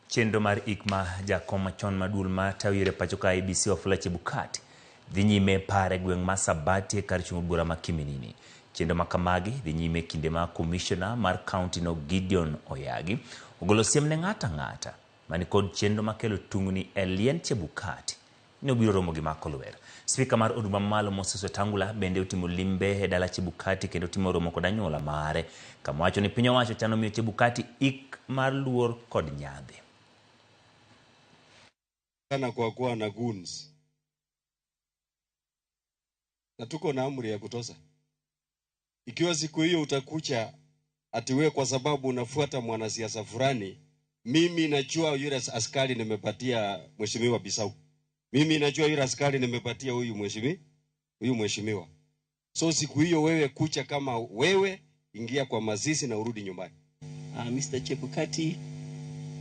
Chenro mar ikma jakom machon madul ma tawire pacho ka IEBC Wafula Chebukati dhi nyime pare gweng' ma Sabati kar chung' bura ma Kiminini. Chenro makamagi dhi nyime kinde ma Commissioner mar County no Gideon Oyagi ogolo siem ne ng'ata ng'ata mani kod chenro makelo tungni e liend Chebukati ne obiro romo gi Mark Oluwer. Spika mar od mamalo Moses Wetangula bende utimo limbe e dala Chebukati kendo timo romo kod anyuola mare kama wacho ni piny owacho chano miyo Chebukati ik mar luor kod nyadhi. Sana kwa kuwa na goons. Na tuko na amri ya kutosha. Ikiwa siku hiyo utakucha atiwe kwa sababu unafuata mwanasiasa fulani, mimi najua yule askari nimepatia mheshimiwa Bisau. Mimi najua yule askari nimepatia huyu mheshimiwa. So siku hiyo wewe kucha kama wewe, ingia kwa mazishi na urudi nyumbani. Mr. Chebukati,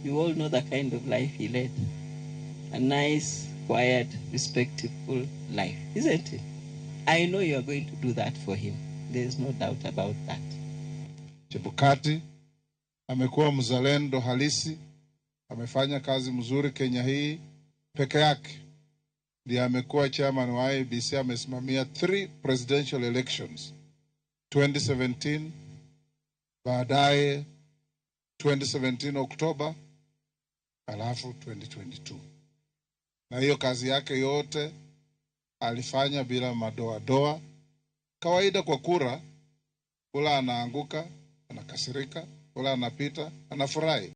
you all know the kind of life he led. A nice, quiet, respectful life, isn't it? I know you are going to do that for him. There is no doubt about that. Chebukati amekuwa mzalendo halisi, amefanya kazi mzuri Kenya hii peke yake. Ndiye amekuwa chairman wa IEBC, amesimamia 3 presidential elections. 2017, baadaye 2017 Oktoba, alafu 2022. Na hiyo kazi yake yote alifanya bila madoa. Kawaida kwa kura, ula anaanguka, anakasirika, ula anapita, anafurahi.